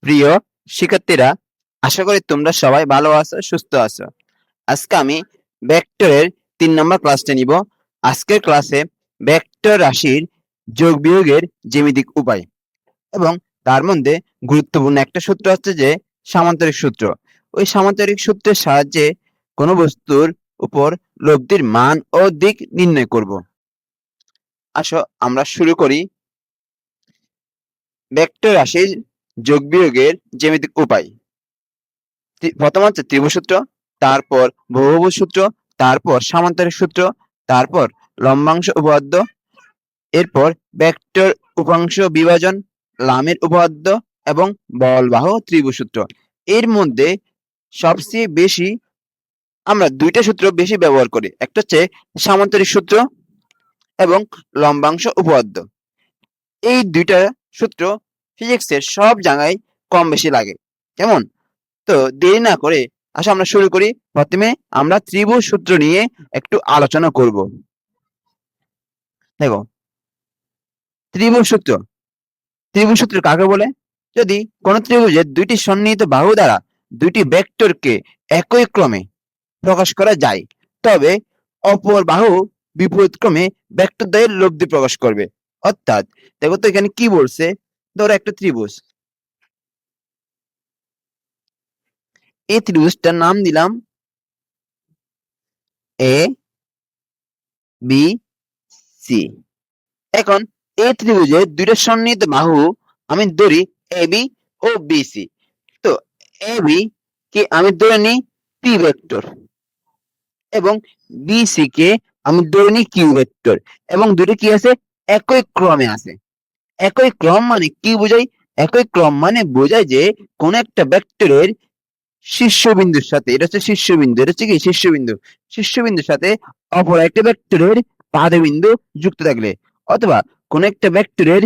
প্রিয় শিক্ষার্থীরা, আশা করি তোমরা সবাই ভালো আছো, সুস্থ আছো। আজকে আমি ভেক্টরের 3 নম্বর ক্লাসটা নিব। আজকের ক্লাসে ভেক্টর রাশির যোগ বিয়োগের জ্যামিতিক উপায় এবং তার মধ্যে গুরুত্বপূর্ণ একটা সূত্র হচ্ছে যে সামান্তরিক সূত্র। ওই সামান্তরিক সূত্রের সাহায্যে কোনো বস্তুর উপর লব্ধির মান ও দিক নির্ণয় করব। আসো আমরা শুরু করি ভেক্টর রাশির যোগ বিয়োগের জ্যামিতিক উপায়। প্রথম হচ্ছে ত্রিভুজ সূত্র, তারপর বহুভুজ সূত্র, তারপর সামান্তরিক সূত্র, তারপর লম্বাংশ উপপাদ্য, এরপর ভেক্টর উপাংশ বিভাজন, লামের উপপাদ্য এবং বলবাহু ত্রিভুজ সূত্র। এর মধ্যে সবচেয়ে বেশি আমরা দুইটা সূত্র বেশি ব্যবহার করি, একটা হচ্ছে সামান্তরিক সূত্র এবং লম্বাংশ উপপাদ্য। এই দুইটা সূত্র ফিজিক্সের সব জায়গায় কম বেশি লাগে। কেমন? তো দেরি না করে আসো আমরা শুরু করি। প্রথমে আমরা ত্রিভুজ সূত্র নিয়ে একটু আলোচনা করব। দেখো, ত্রিভুজ সূত্র কাকে বলে? যদি কোন ত্রিভুজের দুইটি সন্নিহিত বাহু দ্বারা দুইটি ভেক্টরকে একই ক্রমে প্রকাশ করা যায়, তবে অপর বাহু বিপরীত ক্রমে ভেক্টর দ্বয়ের লব্ধি প্রকাশ করবে। অর্থাৎ দেখো তো এখানে কি বলছে, ধরো একটা ত্রিভুজ, এই ত্রিভুজটার নাম দিলাম এ বি সি। এখন এই ত্রিভুজের দুইটা সন্নিহিত বাহু আমি ধরি A B O B C. তো এ বি কে আমি ধরে নিই পি ভেক্টর এবং বি সি কে আমি ধরে নিই কিউ ভেক্টর, এবং দুটো কি আছে? একই ক্রমে আছে। একই ক্রম মানে কি বোঝায়? একই ক্রম মানে বোঝায় যে কোন একটা ভেক্টরের শীর্ষবিন্দুর সাথে, এটা হচ্ছে শীর্ষবিন্দু, এটা হচ্ছে কি শীর্ষবিন্দু, শীর্ষবিন্দুর সাথে অপর একটা ভেক্টরের পাদবিন্দু যুক্ত থাকলে, অথবা কোন একটা ভেক্টরের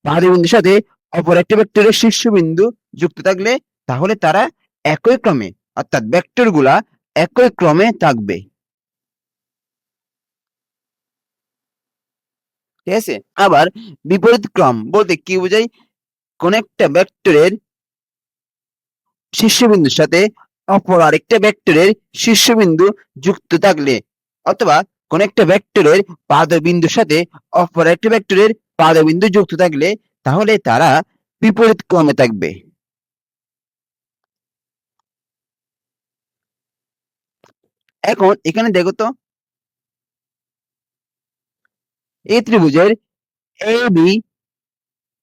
পাদবিন্দুর সাথে অপর একটা ভেক্টরের শীর্ষবিন্দু যুক্ত থাকলে, তাহলে তারা একই ক্রমে, অর্থাৎ ভেক্টর গুলা একই ক্রমে থাকবে। ঠিক আছে? আবার বিপরীত ক্রম বলতে কি বোঝায়? কোন একটা ভেক্টরের শীর্ষবিন্দুর সাথে অপর আরেকটা ভেক্টরের শীর্ষবিন্দু যুক্ত থাকলে, অথবা কোন একটা ভেক্টরের পাদবিন্দুর সাথে অপর একটা ভেক্টরের পাদবিন্দু যুক্ত থাকলে, তাহলে তারা বিপরীত ক্রমে থাকবে। এখন এখানে দেখো তো, এই ত্রিভুজের এ বি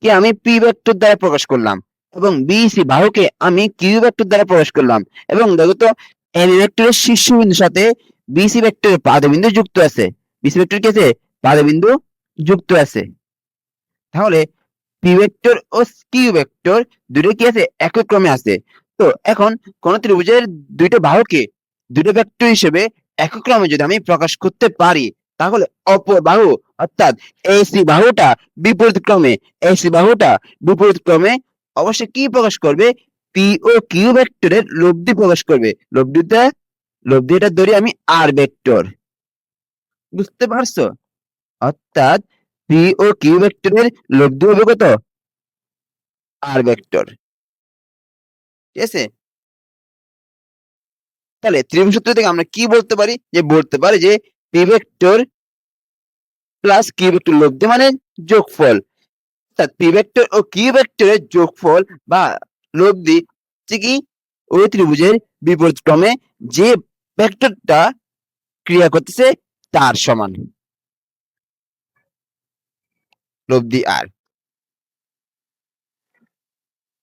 কে আমি পি ভেক্টর দ্বারা প্রকাশ করলাম এবং বি সি বাহুকে আমি কিউ ভেক্টর দ্বারা প্রকাশ করলাম, এবং দেখো তো এ বি ভেক্টরের শীর্ষবিন্দুর সাথে বি সি ভেক্টরের পাদবিন্দু যুক্ত আছে। বি সি ভেক্টর কি আছে? পাদবিন্দু যুক্ত আছে। তাহলে পি ভেক্টর ও কিউ ভেক্টর দুটো কি আছে? একই ক্রমে আছে। তো এখন কোন ত্রিভুজের দুইটা বাহুকে দুটো ভেক্টর হিসেবে একই ক্রমে যদি আমি প্রকাশ করতে পারি, তাহলে অপর বাহু অর্থাৎ এসি বাহুটা বিপরীত ক্রমে, এসি বাহুটা বিপরীত ক্রমে অবশ্যই কি প্রকাশ করবে? পি ও কিউ ভেক্টরের লব্ধি প্রকাশ করবে। লব্ধিটা ধরি আমি আর ভেক্টর। বুঝতে পারছো? অর্থাৎ পি ও কিউ ভেক্টরের লব্ধি হবে কত? আর ভেক্টর। ঠিক আছে? তাহলে ত্রিভুজ সূত্র থেকে আমরা কি বলতে পারি? বলতে পারি যে P vector plus Q vector লব্ধি মানে যোগফল। অর্থাৎ পি ভেক্টর ও কিউ ভেক্টরের যোগফল বা লব্ধি হচ্ছে কি ওই ত্রিভুজের বিপরীত ক্রমে যে ভেক্টরটা ক্রিয়া করতেছে তার সমান। লব্ধি আর,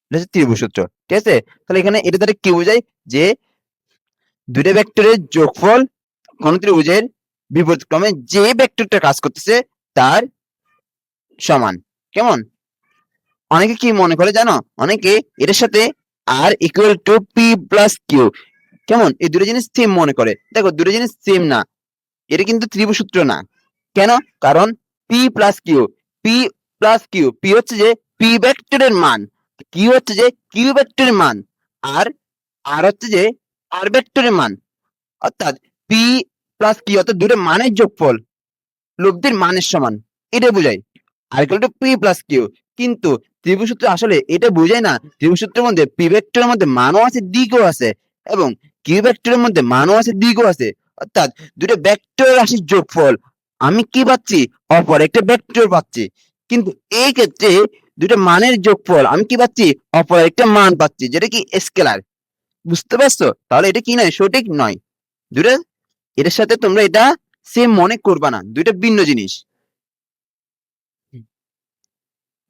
এটা হচ্ছে ত্রিভুজ সূত্র। ঠিক আছে? তাহলে এখানে এটা দ্বারা কি বোঝায়? যে দুইটা ভেক্টরের যোগফল কোন ত্রিভুজের বিপরীত ক্রমে যে ভেক্টরটা কাজ করতেছে তার সমান। কেমন? অনেকে কি মনে করে জানো? অনেকে এটার সাথে R equal to P plus Q, কেমন, এই দুটো জিনিস সেম মনে করে। দেখো, দুটো জিনিস সেম না, এটা কিন্তু ত্রিভুজ সূত্র না। কেন? কারণ পি প্লাস কিউ, পি হচ্ছে যে পি ভেক্টরের মান, কিউ হচ্ছে যে কিউ ভেক্টরের মান, আর আর হচ্ছে যে আর ভেক্টরের মান। অর্থাৎ পি প্লাস কিউ অর্থাৎ দুটো মানের যোগফল লব্ধির মানের সমান, এটা বোঝায় R equal to P plus Q. কিন্তু ত্রিভুজ সূত্র আসলে এটা বোঝায় না ত্রিভুজ সূত্রের মধ্যে পি ভেক্টরের মধ্যে মানও আছে দিকও আছে এবং কিউ ভেক্টরের মধ্যে মানও আছে দিকও আছে, অর্থাৎ দুটো ভেক্টর রাশির যোগফল আমি কি পাচ্ছি, অপর একটা ভেক্টর পাচ্ছি। কিন্তু এই ক্ষেত্রে দুটো মানের যোগফল আমি কি পাচ্ছি, অপর একটা মান পাচ্ছি, যেটা কি স্কেলার। বুঝতে পারছো? তাহলে এটা কি নয়, সঠিক নয়। দুটো এটার সাথে তোমরা এটা সেম মনে করবা না, দুইটা ভিন্ন জিনিস।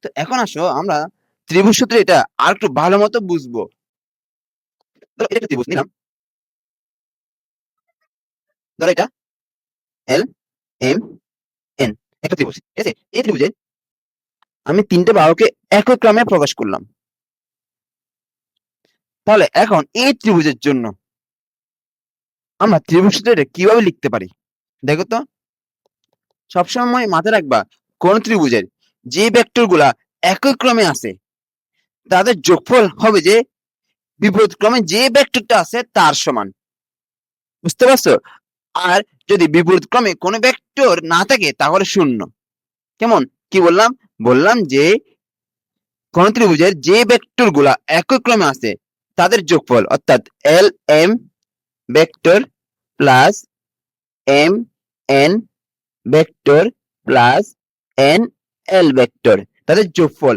তো এখন আসো আমরা ত্রিভুজ সূত্রে এটা আর একটু ভালো মতো বুঝবো। ধরো এটা একটা ত্রিভুজ নিলাম, ধরো এটা এল এম এন একটা ত্রিভুজ, ঠিক আছে? এই ত্রিভুজে আমি তিনটে বাহুকে একই ক্রমে প্রকাশ করলাম। তাহলে এখন এই ত্রিভুজের জন্য আমরা ত্রিভুজ সূত্রটা কিভাবে লিখতে পারি? দেখো তো, সবসময় মাথায় রাখবা কোন ত্রিভুজের যে ভেক্টর গুলা একই ক্রমে আছে তাদের যোগফল হবে যে বিপরীত ক্রমে যে ভেক্টরটা আছে তার সমান। বুঝতে পারছো? আর যদি বিপরীত ক্রমে কোনো ভেক্টর না থাকে তাহলে শূন্য। কেমন কি বললাম? বললাম যে কোন ত্রিভুজের যে ভেক্টর গুলা একই ক্রমে আছে তাদের যোগফল, অর্থাৎ L M vector plus M N vector plus N L vector, তাদের যোগফল।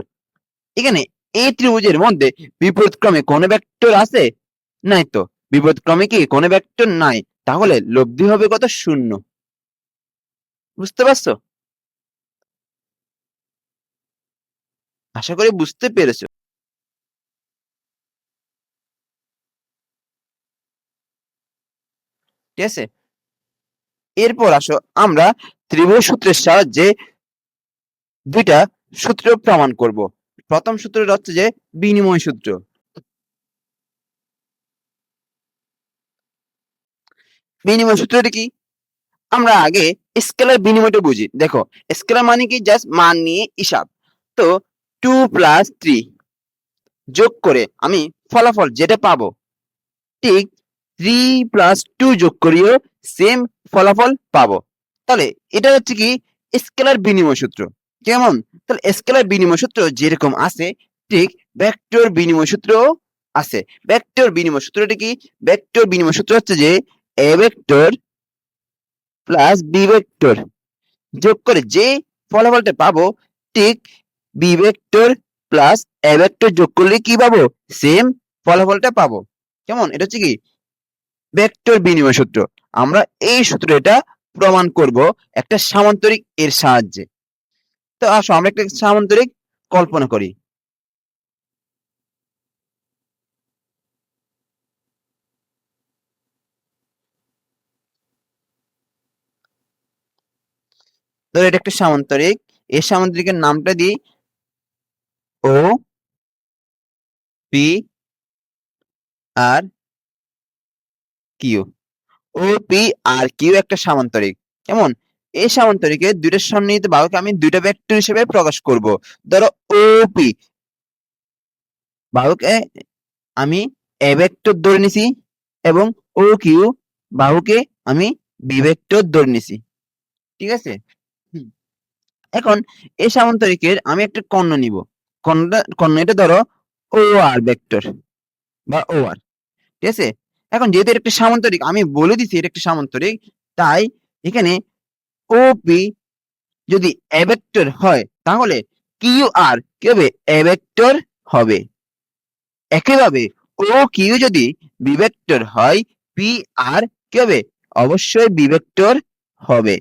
এখানে এই ত্রিভুজের মধ্যে বিপরীত ক্রমে কোন ভেক্টর আছে? নাই তো। বিপরীত ক্রমে কি কোনো ভেক্টর নাই, তাহলে লব্ধি হবে কত? শূন্য। বুঝতে পারছো? আশা করি বুঝতে পেরেছো। ঠিক আছে, এরপর আসো আমরা ত্রিভুজ সূত্রের সাহায্যে দুইটা সূত্র প্রমাণ করব। প্রথম সূত্রটা হচ্ছে যে বিনিময় সূত্র। বিনিময় সূত্রটা কি? আমরা আগে স্কেলার বিনিময়টা বুঝি। দেখো, স্কেলার মানে কি? জাস্ট মান নিয়ে হিসাব। তো 2 প্লাস 3 যোগ করে আমি ফলাফল যেটা পাবো, ঠিক 3 প্লাস 2 যোগ করিও সেম ফলাফল পাবো। তাহলে এটা হচ্ছে কি স্কেলার বিনিময় সূত্র। কেমন? তাহলে স্কেলার বিনিময় সূত্র যেরকম আছে ঠিক ভেক্টর বিনিময় সূত্র আছে। ভেক্টর বিনিময় সূত্রটা কি? ভেক্টর বিনিময় সূত্র হচ্ছে যে A vector plus B vector যোগ করে যে ফলাফলটা পাবো, ঠিক B vector plus A vector যোগ করলে কি পাবো? সেম ফলাফলটা পাবো। কেমন? এটা হচ্ছে কি ভেক্টর বিনিময় সূত্র। আমরা এই সূত্রটা প্রমাণ করব একটা সামান্তরিক এর সাহায্যে। তো আসো আমরা একটা সামান্তরিক কল্পনা করি। তো এটা একটা সামান্তরিক, এই সামান্তরিকের নামটা দিই O P R Q. O P R Q একটা সামান্তরিক। কেমন? এই সামান্তরিকে দুইটা সন্নিহিত বাহুকে আমি দুইটা ভেক্টর হিসেবে প্রকাশ করব। ধরো ও পি বাহুকে আমি এ ভেক্টর ধরে নিছি এবং ও কিউ বাহুকে আমি বি ভেক্টর ধরে নিছি। ঠিক আছে? এখন এই সামান্তরিকের আমি একটা কর্ণ নিব। কর্ণ এটা ধরো ও আর ভেক্টর বা ও আর। ঠিক আছে? এখন যেহেতু এটা একটা সামান্তরিক, আমি বলে দিছি এটা একটা সামান্তরিক, তাই এখানে ও পি যদি এ ভেক্টর হয় তাহলে কিউ আর কি হবে? এ ভেক্টর হবে। একইভাবে ও কিউ যদি বি ভেক্টর হয়, পি আর কি হবে? অবশ্যই বি ভেক্টর হবে।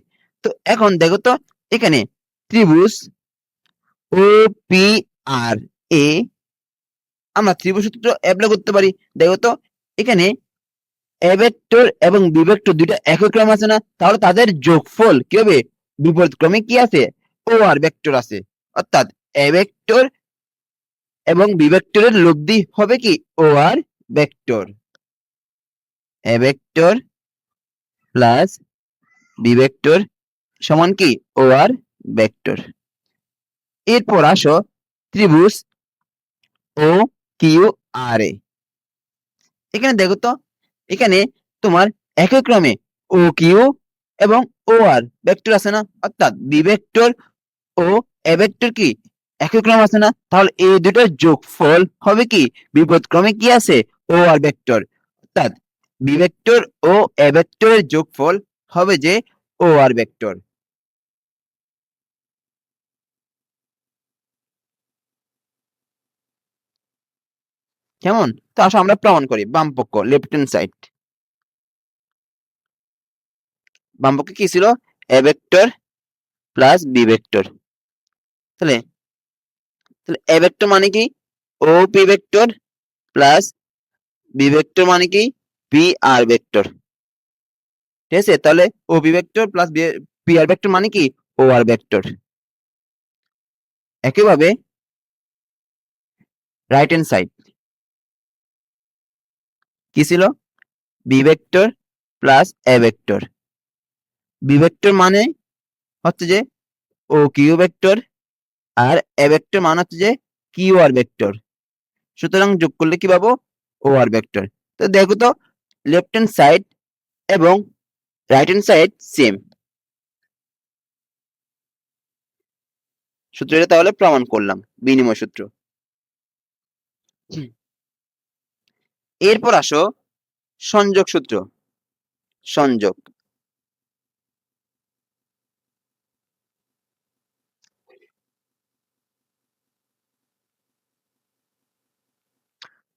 তো এখন দেখো তো, এখানে ত্রিভুজ ও পি আর এ আমরা ত্রিভুজ সূত্র অ্যাপ্লাই করতে পারি। দেখো তো, এখানে এ ভেক্টর এবং বি ভেক্টর দুইটা একই ক্রমে আছে না? তাহলে তাদের যোগফল কি হবে? বিপরীত ক্রমে কি আছে? ও আর ভেক্টর আছে। অর্থাৎ এ ভেক্টর এবং বি ভেক্টরের লব্ধি হবে কি? O R vector. A vector plus B vector সমান কি? O R vector. এরপর আসো ত্রিভুজ ও কিউ আর এ। এখানে দেখো তো, এখানে তোমার একই ক্রমে ও কিউ এবং ও আর ভেক্টর আছে না? অর্থাৎ বি ভেক্টর ও এ ভেক্টর কি একই ক্রম আছে না, তাহলে এই দুটোর যোগফল হবে কি বিপরীত ক্রমে কি আছে ও আর ভেক্টর, অর্থাৎ বি ভেক্টর ও এ ভেক্টরের যোগফল হবে যে ও আর ভেক্টর। কেমন? তো আসো আমরা প্রমাণ করি। বাম পক্ষ লেফট হ্যান্ড সাইড, বাম পক্ষে কি ছিল A vector plus B vector. তাহলে তাহলে এ ভেক্টর মানে কি O P vector plus B vector মানে কি পি আর ভেক্টর। ঠিক আছে, তাহলে O B vector plus P R vector মানে কি ও আর ভেক্টর। একইভাবে রাইট হ্যান্ড সাইড কি ছিল B vector plus A vector. B vector মানে হচ্ছে যে ও কিউ ভেক্টর আর এ ভেক্টর মানে হচ্ছে যে কিউ আর ভেক্টর। সুতরাং যোগ করলে কি পাবো ও আর ভেক্টর। তো দেখো তো লেফট হ্যান্ড সাইড এবং রাইট হ্যান্ড সাইড সেম, সূত্রটা তাহলে প্রমাণ করলাম বিনিময় সূত্র। এরপর আসো সংযোগ সূত্র। সংযোগ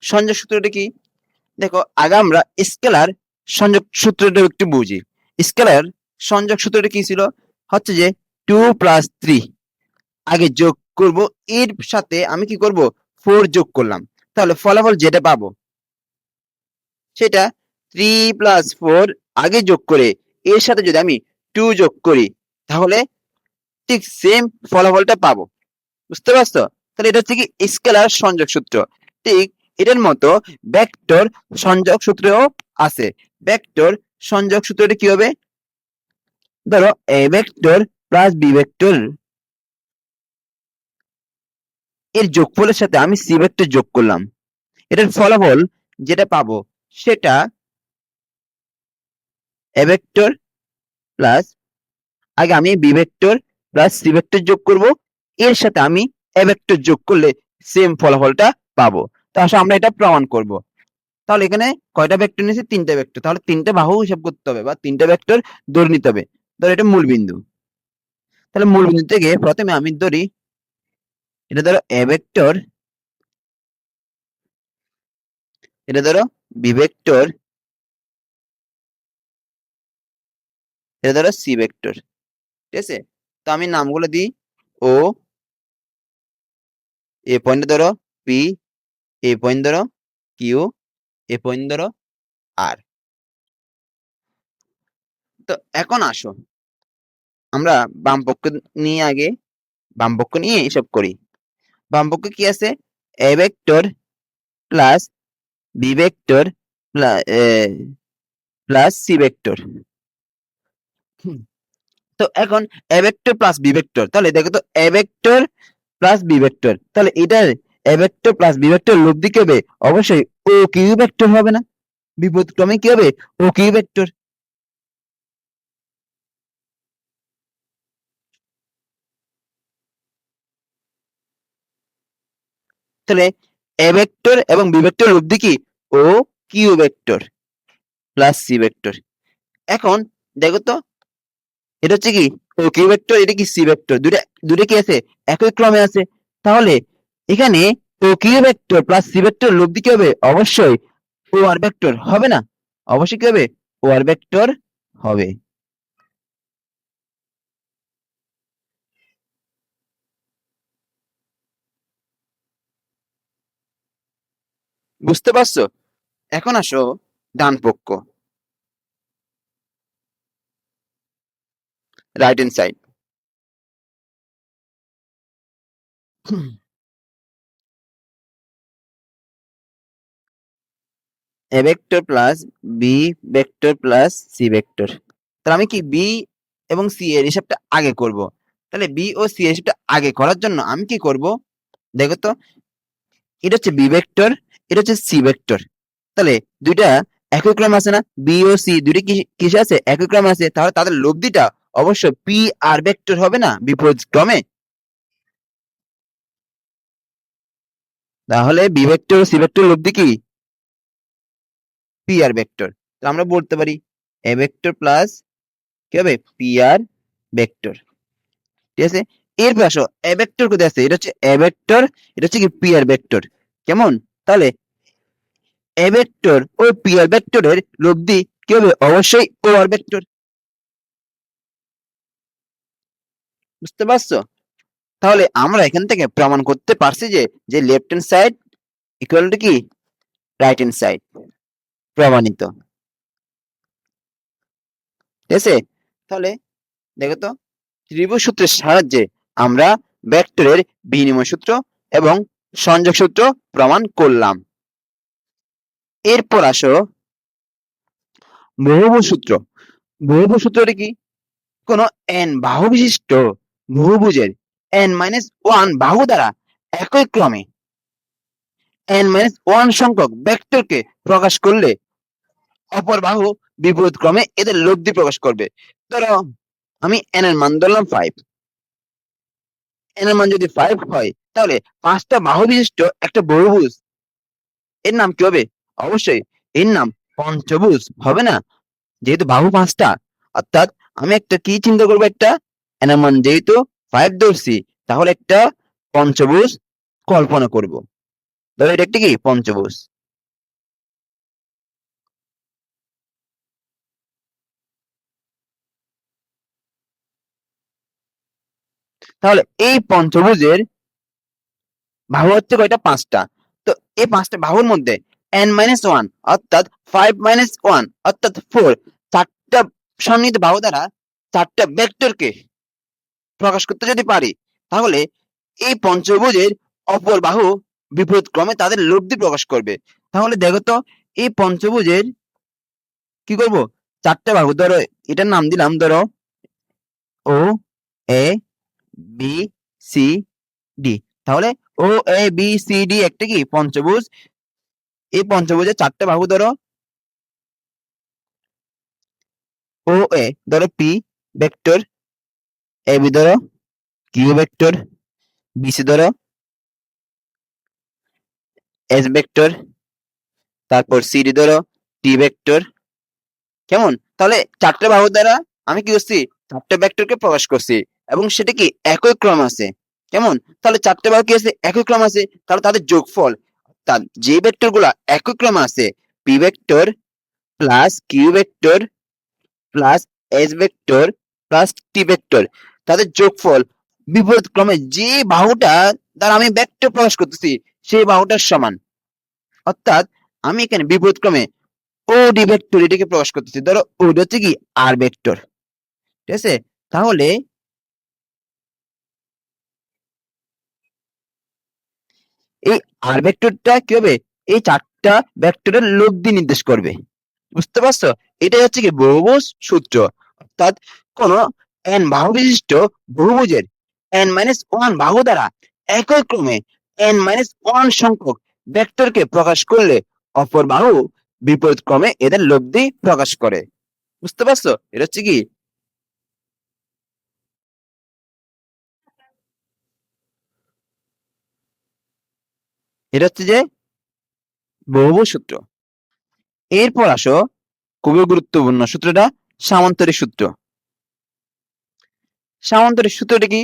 সংযোগ সূত্রটা কি? দেখো আগে আমরা স্কেলার সংযোগ সূত্রটা একটু বুঝি। স্কেলার সংযোগ সূত্রটা কি ছিল হচ্ছে যে 2+3 আগে যোগ করব, এর সাথে আমি কি করব 4 যোগ করলাম, তাহলে ফলাফল যেটা পাবো সেটা 3+4 আগে যোগ করে এর সাথে যদি আমি 2 যোগ করি তাহলে ঠিক সেম ফলাফলটা পাবো। বুঝতে পারছো? তাহলে এটা হচ্ছে কি স্কেলার সংযোগ সূত্র। ঠিক এটার মতো ভেক্টর সংযোগ সূত্রও আছে। ভেক্টর সংযোগ সূত্রটা কি হবে? ধরো A vector plus B vector এর যোগফলের সাথে আমি সি ভেক্টর যোগ করলাম, এটার ফলাফল যেটা পাবো সেটা এ ভেক্টর প্লাস, আগে আমি B vector plus C vector যোগ করব, এর সাথে আমি এ ভেক্টর যোগ করলে সেম ফলাফলটা পাবো। তো আসলে আমরা এটা প্রমাণ করব। তাহলে এখানে কয়টা ভেক্টর নিয়েছি? 3টা ভেক্টর। তাহলে 3টে বাহু হিসাব করতে হবে বা 3টা ভেক্টর ধরে নিতে হবে। ধরো এটা মূল বিন্দু, তাহলে মূল বিন্দু থেকে প্রথমে আমি ধরি এটা ধরো এ ভেক্টর, এটা ধরো বি ভেক্টর, এটা ধরো সি ভেক্টর। ঠিক আছে, তো আমি নামগুলো দিই ও, এ পয়েন্ট ধরো পি, এ পয়েন্ট ধরো কিউ, এ পয়েন্ট ধরো আর। তো এখন আসো আমরা বাম পক্ষ নিয়ে আগে বাম পক্ষ নিয়ে হিসাব করি। বাম পক্ষে কি আছে A vector plus B vector plus C vector. তো এখন A vector plus B vector, তাহলে দেখো তো A vector plus B vector, তাহলে এটার A vector plus B vector লব্ধি কি হবে? অবশ্যই ও কিউ ভেক্টর হবে না? বিপরীত ক্রমে কি হবে ও কিউ ভেক্টর। তাহলে এ ভেক্টর এবং বি ভেক্টর লব্ধি কি O Q vector plus C vector. এখন দেখো তো এটা হচ্ছে কি ও কিউ ভেক্টর, এটা কি সি ভেক্টর, দুটা দুটা কি আছে একই ক্রমে আছে। তাহলে এখানে O Q vector plus C vector লব্ধি কি হবে? অবশ্যই ও আর ভেক্টর হবে না? অবশ্যই কি হবে ও আর ভেক্টর হবে। বুঝতে পারছো? এখন আসো ডান পক্ষ right hand side. A vector plus B vector plus C vector. তাহলে আমি কি বি এবং সি এর হিসাবটা আগে করব। তাহলে বি ও সি এর হিসাবটা আগে করার জন্য আমি কি করব? দেখো তো এটা হচ্ছে বি ভেক্টর, এটা হচ্ছে সি ভেক্টর। তাহলে দুইটা একই ক্রমে আছে না? বি ও সি দুইটা কিসে আছে? একই ক্রমে আছে। তাহলে তাদের লব্ধিটা অবশ্যই পি আর ভেক্টর হবে না বিপরীত ক্রমে? তাহলে বি ভেক্টর ও সি ভেক্টর লব্ধি কি পি আর ভেক্টর। তো আমরা বলতে পারি এ ভেক্টর প্লাস কি হবে পি আর ভেক্টর। ঠিক আছে, এরপর আসো এ ভেক্টর কোথায় আছে, এটা হচ্ছে এ ভেক্টর, এটা হচ্ছে কি পি আর ভেক্টর। কেমন, তাহলে A vector O P R ভেক্টরের লব্ধি কি হবে, অবশ্যই ও আর ভেক্টর। বুঝতে পারছো? তাহলে আমরা এখান থেকে প্রমাণ করতে পারছি যে যে left hand side equal to কি রাইট হ্যান্ড সাইড, প্রমাণিত। ঠিক আছে, তাহলে দেখো তো ত্রিভুজ সূত্রের সাহায্যে আমরা ভেক্টরের বিনিময় সূত্র এবং সংযোগ সূত্র প্রমাণ করলাম। এরপর আসো বহুভুজ সূত্র। বহুভুজ সূত্রটি কি, কোন n বাহু বিশিষ্ট বহুভুজের n-1 বাহু দ্বারা একই ক্রমে n-1 সংখ্যক ভেক্টরকে প্রকাশ করলে অপর বাহু বিপরীত ক্রমে এদের লব্ধি প্রকাশ করবে। ধরো আমি n এর মান ধরলাম 5, n এর মান যদি 5 হয় তাহলে 5টা বাহু বিশিষ্ট একটা বহুভুজ, এর নাম কি হবে, অবশ্যই এর নাম পঞ্চভুজ হবে না, যেহেতু বাহু 5টা। অর্থাৎ আমি একটা কি চিন্তা করবো, একটা n এর মান যেহেতু 5 ধরছি, তাহলে একটা পঞ্চভুজ কল্পনা করব। ধরো এটা একটা কি পঞ্চভুজ। তাহলে এই পঞ্চভুজের বাহু হচ্ছে কয়টা, 5টা। তো এই 5টা বাহুর মধ্যে n-1 অর্থাৎ 5-1 অর্থাৎ 4, 4টা সন্নিহিত বাহু দ্বারা 4টা ভেক্টরকে প্রকাশ করতে যদি পারি, তাহলে এই পঞ্চভুজের অপর বাহু বিপরীত ক্রমে তাদের লব্ধি প্রকাশ করবে। তাহলে দেখো তো এই পঞ্চভুজের কি করব, 4টা বাহু, ধরো এটার নাম দিলাম ধরো O A B C D. তাহলে ও এ বি সি ডি একটা কি পঞ্চভুজ। এই পঞ্চভুজের 4টা বাহু ধরো ও এ ধরো পি ভেক্টর, এ বি ধরো কিউ ভেক্টর, বি সি ধরো এস ভেক্টর, তারপর সি ডি ধরো টি ভেক্টর। কেমন, তাহলে 4টা বাহু দ্বারা আমি কি করছি, 4টা ভেক্টরকে প্রকাশ করছি এবং সেটা কি একই ক্রম আছে। কেমন, তাহলে 4টা বাহু কি আছে, একই ক্রম আছে, তাহলে তাদের যোগফল অর্থাৎ যে ভেক্টর গুলা একই ক্রমে আছে P vector plus Q vector plus S vector plus T vector, তাদের যোগফল বিপরীত ক্রমে যে বাহুটা দ্বারা আমি ভেক্টর প্রকাশ করতেছি সেই বাহুটার সমান। অর্থাৎ আমি এখানে বিপরীত ক্রমে ও ডি ভেক্টর এটাকে প্রকাশ করতেছি, ধরো ওটা হচ্ছে কি আর ভেক্টর। ঠিক আছে, তাহলে এই আর ভেক্টরটা কি হবে, এই 4টা ভেক্টরের লব্ধি নির্দেশ করবে। বুঝতে পারছো, এটাই হচ্ছে কি বহুভুজ সূত্র। অর্থাৎ কোন n বাহু বিশিষ্ট বহুভুজের n-1 বাহু দ্বারা একই ক্রমে n-1 সংখ্যক ভেক্টরকে প্রকাশ করলে অপর বাহু বিপরীত ক্রমে এদের লব্ধি প্রকাশ করে। বুঝতে পারছো, এটা হচ্ছে কি, এটা হচ্ছে যে বহুভুজ সূত্র। এরপর আসো খুবই গুরুত্বপূর্ণ সূত্রটা, সামান্তরিক সূত্র। সামান্তরিক সূত্রটা কি,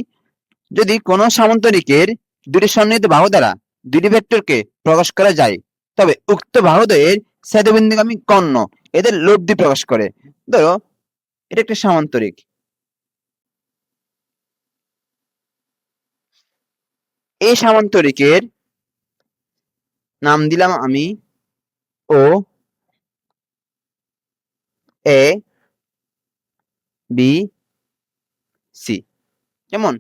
যদি কোন সামান্তরিকের দুটি সন্নিহিত বাহু দ্বারা দুটি ভেক্টরকে প্রকাশ করা যায়, তবে উক্ত বাহুদ্বয়ের ছেদবিন্দুগামী কর্ণ এদের লব্ধি প্রকাশ করে। ধরো এটা একটা সামান্তরিক, এই সামান্তরিকের নাম দিলাম আমি ও এ বি সি। কেমন,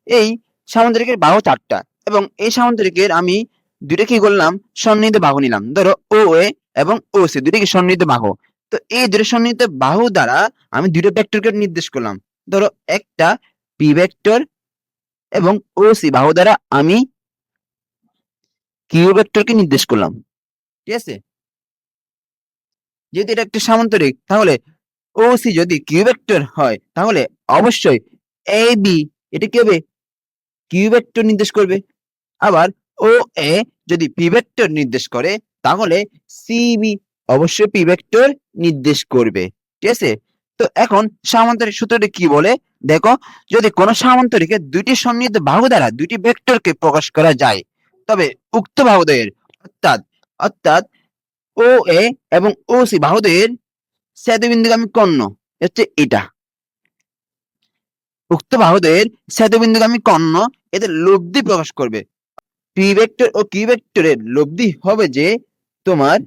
এই সামান্তরিকের বাহু 4টা এবং এই সামান্তরিকের আমি দুইটা কি করলাম, সন্নিহিত বাহু নিলাম, ধরো ও এ এবং ও সি দুইটা কি সন্নিহিত বাহু। তো এই দুটো সন্নিহিত বাহু দ্বারা আমি দুটো ভেক্টরকে নির্দেশ করলাম, ধরো একটা পি ভেক্টর এবং ও সি বাহু দ্বারা আমি কিউ ভেক্টরকে নির্দেশ করলাম। ঠিক আছে, যেহেতু এটা একটা সামান্তরিক, তাহলে ও সি যদি কিউ ভেক্টর হয় তাহলে অবশ্যই এ বি এটা কি হবে, কিউ ভেক্টর নির্দেশ করবে। আবার ও এ যদি পি ভেক্টর নির্দেশ করে তাহলে সিবি অবশ্যই পি ভেক্টর নির্দেশ করবে। ঠিক আছে? তো এখন সামান্তরিক সূত্রটি কি বলে দেখো, যদি কোনো সামান্তরিকে দুইটি সন্নিহিত বাহু দ্বারা দুইটি ভেক্টরকে প্রকাশ করা যায় তবে উক্ত বাহুদ্বয়ের অর্থাৎ অর্থাৎ ও এ এবং ও সি বাহুদ্বয়ের ছেদবিন্দুগামী কর্ণ হচ্ছে এটা। উক্ত বাহুদ্বয়ের ছেদবিন্দুগামী কর্ণ এদের লব্ধি প্রকাশ করবে। পি ভেক্টর ও কিউ ভেক্টরের লব্ধি হবে যে তোমার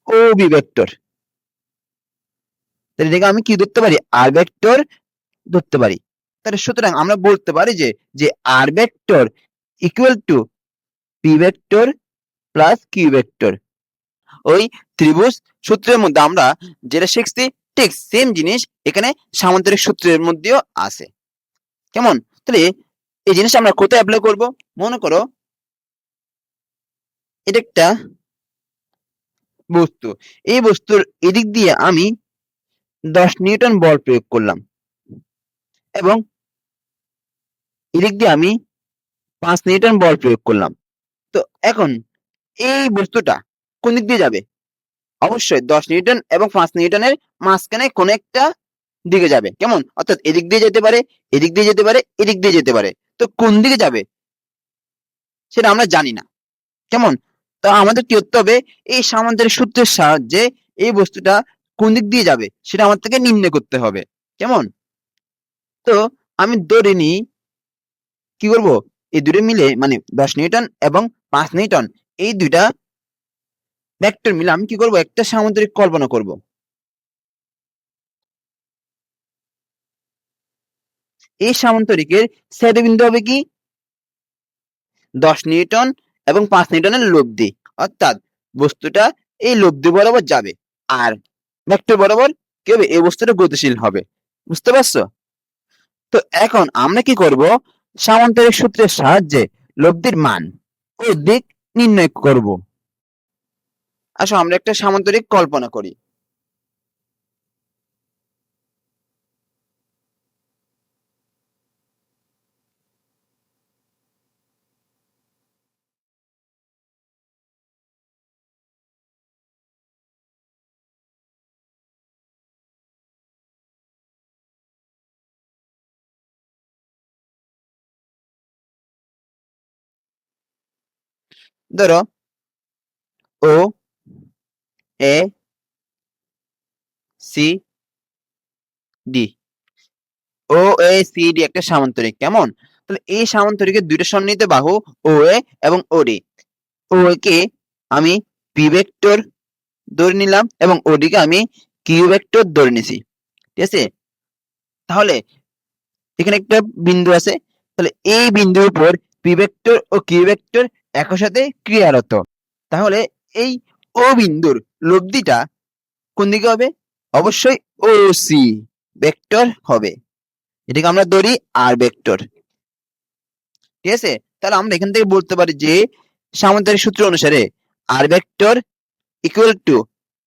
ও বি ভেক্টর। তাহলে এটাকে আমি কি ধরতে পারি? আর ভেক্টর ধরতে পারি। তাহলে সুতরাং আমরা বলতে পারি যে যে R vector equal to P vector plus Q vector. ওই ত্রিভুজ সূত্রের মধ্যে আমরা যেটা শিখছি ঠিক সেম জিনিস এখানে সামান্তরিক সূত্রের মধ্যেও আছে। কেমন? তাহলে এই জিনিসটা আমরা কোথায় অ্যাপ্লাই করব? মনে করো এটা একটা বস্তু, এই বস্তুর এদিক দিয়ে আমি 10 নিউটন বল প্রয়োগ করলাম এবং এদিক দিয়ে আমি 5 নিউটন বল প্রয়োগ করলাম। তো এখন এই বস্তুটা কোন দিক দিয়ে যাবে? অবশ্যই 10 নিউটন এবং 5 নিউটনের মাঝখানে কোন একটা দিকে যাবে। কেমন? অর্থাৎ এদিক দিয়ে যেতে পারে, এদিক দিয়ে যেতে পারে, এদিক দিয়ে যেতে পারে। তো কোন দিকে যাবে সেটা আমরা জানি না। কেমন? তো আমাদের কি করতে হবে? এই সামান্তরিক সূত্রের সাহায্যে এই বস্তুটা কোন দিক দিয়ে যাবে সেটা আমার থেকে নির্ণয় করতে হবে। কেমন? তো আমি ধরে নিই কি করব? এই দুটো মিলে মানে 10 নিউটন এবং 5 নিউটন এই দুইটা ভেক্টর মিলে আমি কি করব? একটা সামান্তরিক কল্পনা করব। এই সামান্তরিকের ছেদবিন্দু হবে কি? 10 নিউটন এবং 5 নিউটনের লব্ধি। অর্থাৎ বস্তুটা এই লব্ধি বরাবর যাবে আর ভেক্টর বরাবর কি হবে? এই বস্তুটা গতিশীল হবে। বুঝতে পারছো? তো এখন আমরা কি করব? সামান্তরিক সূত্রের সাহায্যে লব্ধির মান ও দিক নির্ণয় করব। আসো আমরা একটা সামান্তরিক কল্পনা করি। ধরো O A C D, O A C D একটা সামান্তরিক। কেমন? তাহলে এই সামান্তরিকের দুইটা সন্নিহিত বাহু ও এ এবং ও ডি। ও কে আমি পি ভেক্টর ধরে নিলাম এবং ওডি কে আমি কিউ ভেক্টর ধরে নিছি। ঠিক আছে? তাহলে এখানে একটা বিন্দু আছে। তাহলে এই বিন্দুর উপর পি ভেক্টর ও কিউ ভেক্টর একই সাথে ক্রিয়ারত। তাহলে এই ও বিন্দুর লব্ধিটা কোন দিকে হবে? অবশ্যই ও সি ভেক্টর হবে। এটাকে আমরা ধরি আর ভেক্টর। ঠিক আছে? তাহলে আমরা এখান থেকে বলতে পারি যে সামান্তরিক সূত্র অনুসারে R vector equal to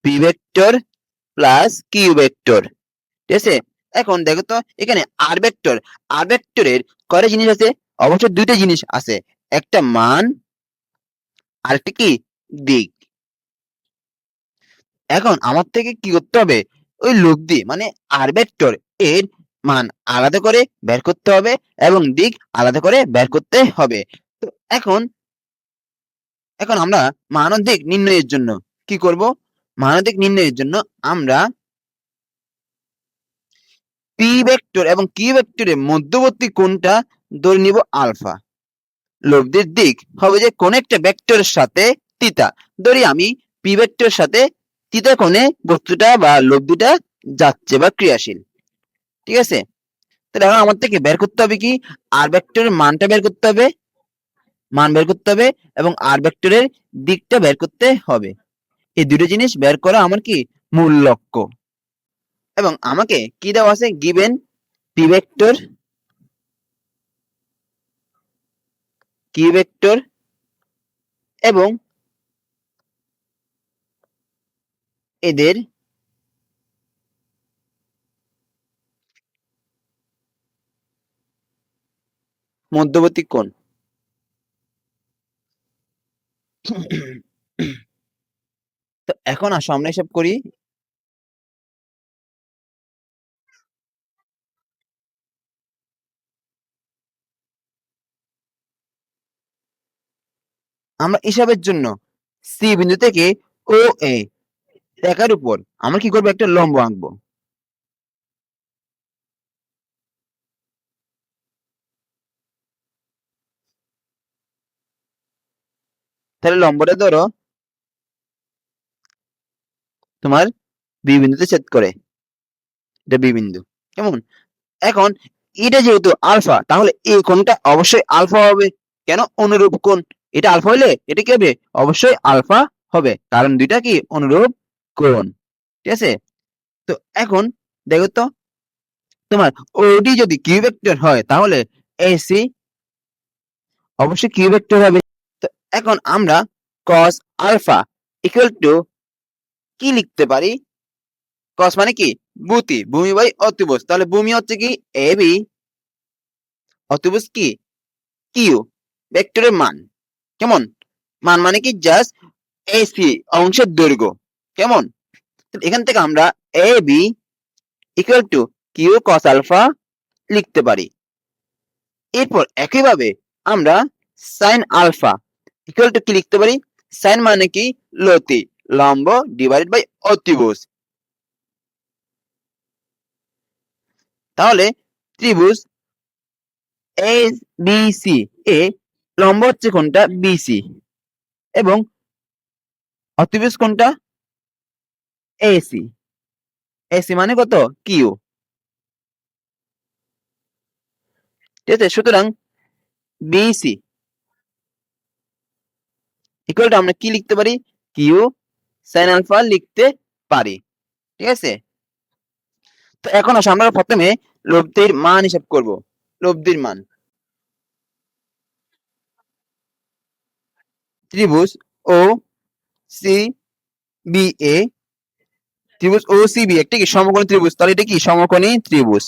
P vector plus Q vector. ঠিক আছে? এখন দেখো তো এখানে আর ভেক্টর, আর ভেক্টরের কয়টা জিনিস আছে? অবশ্যই দুইটা জিনিস আছে, একটা মান আর একটা কি দিক। এখন আমার থেকে কি করতে হবে? ওই লব্ধি মানে আর ভেক্টর এর মান আলাদা করে বের করতে হবে এবং দিক আলাদা করে বের করতে হবে। তো এখন এখন আমরা মান ও দিক নির্ণয়ের জন্য কি করব? মান ও দিক নির্ণয়ের জন্য আমরা পি ভেক্টর এবং কিউ ভেক্টরের মধ্যবর্তী কোণটা ধরে নিব আলফা। লব্ধির দিক হবে যে কোন একটা ভেক্টরের সাথে থিটা। ধরি আমি পি ভেক্টরের সাথে থিটা কোণে বস্তুটা বা লব্ধিটা যাচ্ছে বা ক্রিয়াশীল। ঠিক আছে? তাহলে এখন আমার থেকে বের করতে হবে কি? আর ভেক্টরের মানটা বের করতে হবে, মান বের করতে হবে এবং আর ভেক্টরের দিকটা বের করতে হবে। এই দুটো জিনিস বের করা আমার কি মূল লক্ষ্য। এবং আমাকে কি দেওয়া আছে? Given P vector, Q vector এবং এদের মধ্যবর্তী কোণ। তো এখন আসো আমরা হিসাব করি। আমরা হিসাবের জন্য সি বিন্দু থেকে ও এ রেখার উপর আমরা কি করবো, একটা লম্ব আঁকবো। তাহলে লম্বটা ধরো তোমার বি বিন্দুতে ছেদ করে, এটা বি বিন্দু। কেমন? এখন এটা যেহেতু আলফা, তাহলে এই কোণটা অবশ্যই আলফা হবে। কেন? অনুরূপ কোণ। এটা আলফা হলে এটা কি হবে? অবশ্যই আলফা হবে, কারণ দুইটা কি অনুরূপ কোণ। ঠিক আছে? তো এখন দেখো তো, তোমার ওডি যদি কিউ ভেক্টর হয় তাহলে এসি অবশ্যই কিউ ভেক্টর হবে। তো এখন আমরা cos আলফা ইকুয়াল টু কি লিখতে পারি? cos মানে কি? ভূমি, ভূমি বাই অতিভুজ। তাহলে ভূমি হচ্ছে কি এ বি, অতিভুজ কি কিউ, ভেক্টরের মান। কেমন? মান মানে কি জাস্ট এসি অংশের দৈর্ঘ্য। কেমন? এখান থেকে আমরা A B equal to Q cos alpha লিখতে পারি। এরপর একইভাবে আমরা sin আলফা ইকুয়াল টু কি লিখতে পারি? sin মানে কি? লতি, লম্ব ডিভাইডেড বাই অতিভুজ। তাহলে ত্রিভুজ এ বি সি এ লম্ব হচ্ছে কোনটা? বিসি, এবং অতিভুজ কোনটা? এসি। এসি মানে কত? কিউ। ঠিক আছে? সুতরাং বিসি ইকুয়াল টু আমরা কি লিখতে পারি? কিউ sin আলফা লিখতে পারি। ঠিক আছে? তো এখন আসো আমরা প্রথমে লব্ধির মান হিসাব করব। লব্ধির মান ত্রিভুজ ও সি বি এ, ত্রিভুজ ও সি বি একটা কি সমকোণী ত্রিভুজ, তাহলে এটা কি সমকোণী ত্রিভুজ।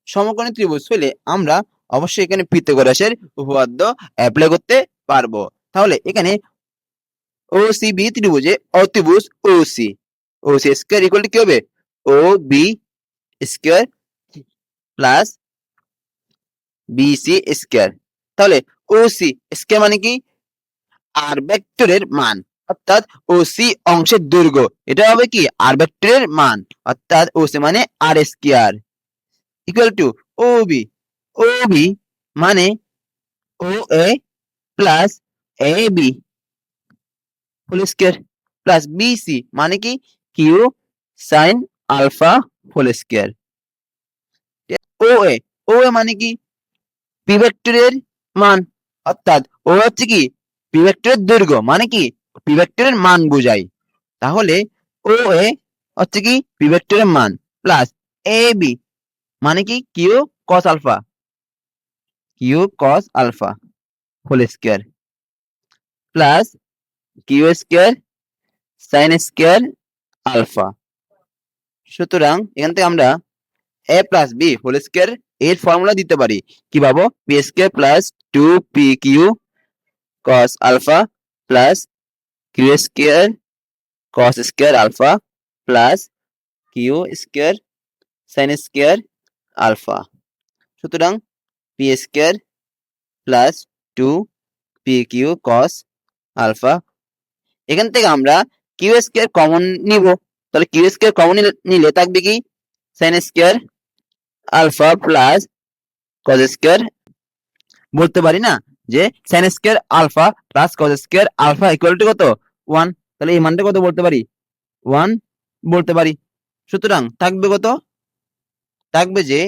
সমকোণী ত্রিভুজ হলে আমরা অবশ্যই এখানে পিথাগোরাসের উপপাদ্য অ্যাপ্লাই করতে পারবো। তাহলে এখানে ও সি বি ত্রিভুজে অতিভুজ O C, O C square equal to কি হবে? O B square plus B C square. তাহলে ও সি স্কয়ার মানে কি? আর ভেক্টরের মান, অর্থাৎ ও সি অংশের দৈর্ঘ্য, এটা হবে কি আর ভেক্টরের মান, অর্থাৎ ও সি মানে R square equal to O B, O B মানে O A plus A B whole square plus B C মানে কি Q sine alpha whole square. O A, O A মানে কি? পি ভেক্টরের মান, অর্থাৎ ও হচ্ছে কি পি ভেক্টরের দৈর্ঘ্য, মানে কি পি ভেক্টরের মান বোঝায়। তাহলে ও এ হচ্ছে কি পি ভেক্টরের মান প্লাস এ বি মানে কি Q cos alpha, Q cos alpha whole square plus Q square sine square alpha. সুতরাং এখান থেকে আমরা A plus B whole square এর ফর্মুলা দিতে পারি। কি পাবো? P square plus two P Q cos alpha plus Q square cos square alpha plus Q square sine square alpha. সুতরাং P square plus two P Q cos alpha. এখান থেকে আমরা Q square common নিব। তাহলে Q square common নিলে থাকবে কি sine square alpha plus cos square. বলতে পারি না যে sine square alpha plus cos square alpha equal to কত? 1। তাহলে এই মানটা কত বলতে পারি? 1 বলতে পারি। সুতরাং থাকবে কত? থাকবে যে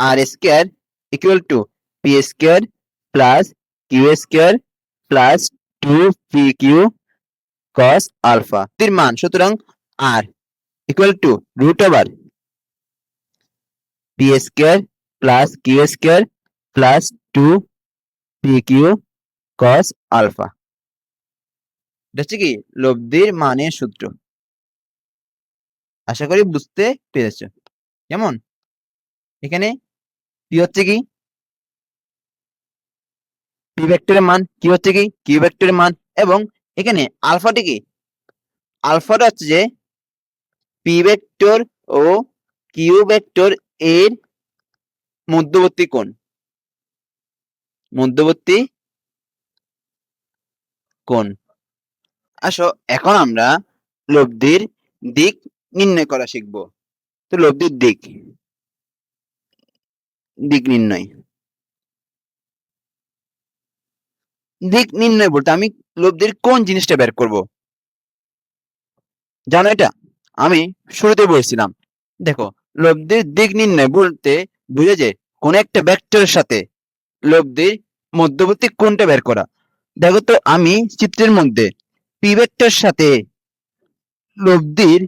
R square equal to P square plus Q square plus two P Q cos alpha এর মান। সুতরাং R equal to root over P square plus Q square plus two P Q cos alpha. এটা হচ্ছে কি লব্ধির মানের সূত্র। আশা করি বুঝতে পেরেছ। কেমন? এখানে পি হচ্ছে কি পি ভেক্টরের মান, কি হচ্ছে কি কিউ ভেক্টরের মান, এবং এখানে আলফাটি কি আলফাটা হচ্ছে যে পি ভেক্টর ও কিউ ভেক্টর এর মধ্যবর্তী কোণ, মধ্যবর্তী কোণ। আসো এখন আমরা লব্ধির দিক নির্ণয় করা শিখব। তো লব্ধির দিক নির্ণয়, দিক নির্ণয় বলতে আমি লব্ধির কোন জিনিসটা বের করব, জানো এটা? আমি শুরুতে বলছিলাম, দেখো লব্ধির দিক নির্ণয় বলতে বুঝে যে কোন একটা ভেক্টরের সাথে লব্ধির মধ্যবর্তী কোণটা বের করা। দেখো তো আমি চিত্রের মধ্যে পি ভেক্টর সাথে লব্ধির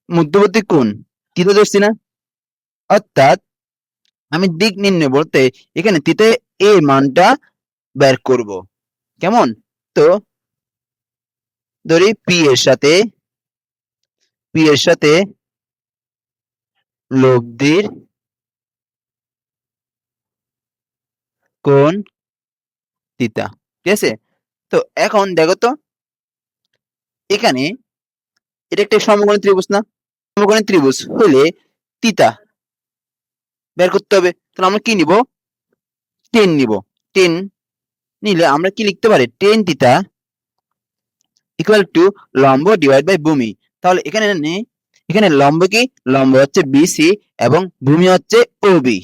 মধ্যবর্তী কোণ থিটা ধরছি না, অর্থাৎ আমি দিক নির্ণয় বলতে এখানে থিটা এর মানটা বের করব। কেমন? তো ধরি পি এর সাথে লব্ধির কোণ থিটা, ঠিক আছে? তো এখন দেখো তো এখানে এটা একটা সমকোণী ত্রিভুজ না? সমকোণী ত্রিভুজ হলে থিটা বের করতে হবে, তাহলে আমরা কি নিব? টেন নিব। টেন নিলে আমরা কি লিখতে পারি? টেন থিটা ইকুয়াল টু লম্ব ডিভাইড বাই ভূমি। তাহলে এখানে লম্ব কি? লম্ব হচ্ছে বিসি এবং ভূমি হচ্ছে OB.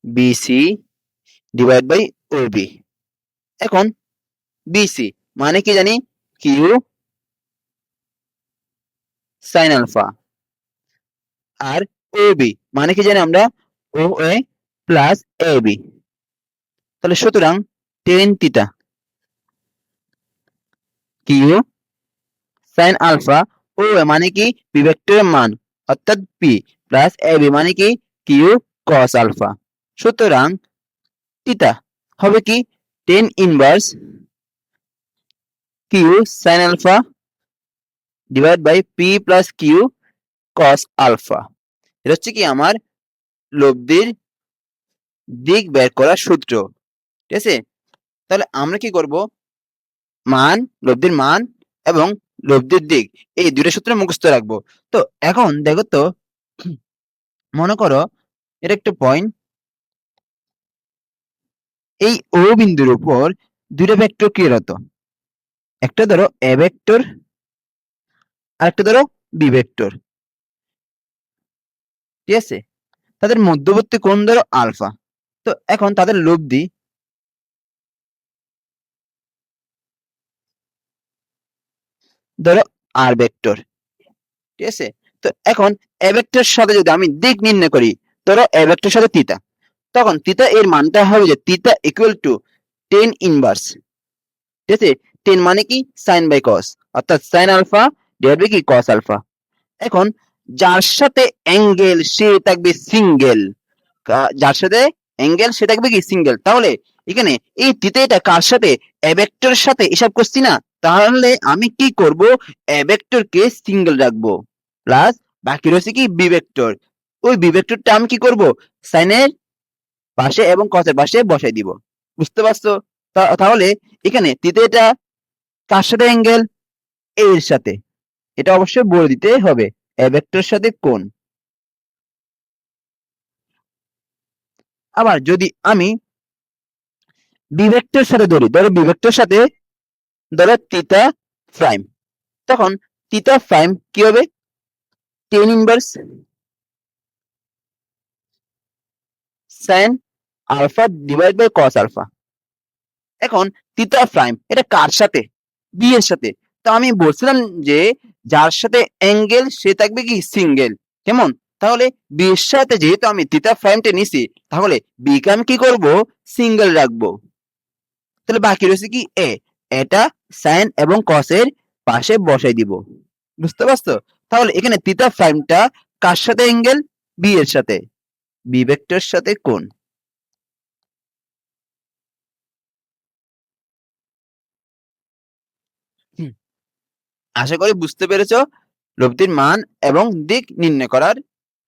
BC divide by OB. এখন বিসি মানে কি জানি? Q sine alpha. আর ওবি মানে কি জানি আমরা? O A plus A B. তাহলে সুতরাং tan theta Q sine alpha, O মানে কি পি ভেক্টরের মান অর্থাৎ পি, প্লাস এ বি মানে কি কিউ কস আলফা। সুতরাং থিটা হবে কি tan inverse Q sine alpha divide by P plus Q cos alpha. এটা হচ্ছে কি আমার লব্ধির দিক বের করার সূত্র, ঠিক আছে? তাহলে আমরা কি করব? মান, লব্ধির মান এবং লব্ধির দিক, এই দুইটা সূত্র মুখস্থ রাখবো। তো এখন দেখো তো, মনে করো এটা একটা পয়েন্ট, এই ও বিন্দুর উপর দুইটা ভেক্টর ক্রিয়ারত, একটা ধরো এ ভেক্টর আর একটা ধরো বি ভেক্টর, ঠিক আছে? তাদের মধ্যবর্তী কোণ ধরো আলফা। তো এখন তাদের লব্ধি ধরো আর ভেক্টর, ঠিক আছে? তো এখন এ ভেক্টর সাথে যদি আমি দিক নির্ণয় করি, ধরো এ ভেক্টর সাথে থিটা, তখন থিটা এর মানটা হবে যে theta equal to ten inverse, ঠিক আছে? টেন মানে কি সাইন বাই কস, অর্থাৎ সাইন আলফা ডিভাইড বাই কি কস আলফা। এখন যার সাথে অ্যাঙ্গেল সে থাকবে সিঙ্গেল, যার সাথে অ্যাঙ্গেল সে থাকবে কি সিঙ্গেল। তাহলে এখানে এই থিটা এটা কার সাথে? এ ভেক্টরের সাথে হিসাব করছি না? তাহলে আমি কি করব? এ ভেক্টরকে সিঙ্গেল রাখবো, প্লাস বাকি রয়েছে কি বি ভেক্টর। ওই বি ভেক্টরটা আমি কি করব? সাইনের পাশে এবং কসের পাশে বসাই দিব। বুঝতে পারছো? তাহলে এখানে থিটা এটা কার সাথে অ্যাঙ্গেল? এর সাথে। এটা অবশ্যই বলে দিতে হবে, এ ভেক্টরের সাথে কোণ। আবার যদি আমি বি ভেক্টর সাথে ধরি, ধরো বি ভেক্টর সাথে ধরো থিটা প্রাইম, তখন থিটা প্রাইম কি হবে? Tan inverse sine alpha divide by cos alpha. এখন থিটা প্রাইম এটা কার সাথে? বি এর সাথে। তো আমি বলছিলাম যে যার সাথে অ্যাঙ্গেল সে থাকবে কি সিঙ্গেল। কেমন? তাহলে বি এর সাথে যেহেতু আমি থিটা প্রাইমটা নিছি, তাহলে বি কে আমি কি করব? সিঙ্গেল রাখবো। তাহলে বাকি রয়েছে কি এ, এটা সাইন এবং কসের পাশে বসাই দিব। বুঝতে পারছো? তাহলে এখানে থিটা প্রাইমটা কার সাথে অ্যাঙ্গেল? বি এর সাথে, বি ভেক্টর সাথে কোণ। আশা করি বুঝতে পেরেছো লব্ধির মান এবং দিক নির্ণয় করার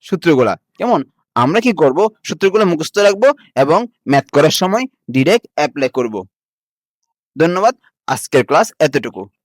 সূত্রগুলা। কেমন? আমরা কি করব, সূত্রগুলো মুখস্থ রাখবো এবং ম্যাথ করার সময় ডিরেক্ট অ্যাপ্লাই করব। ধন্যবাদ। আজকের ক্লাস এতটুকু।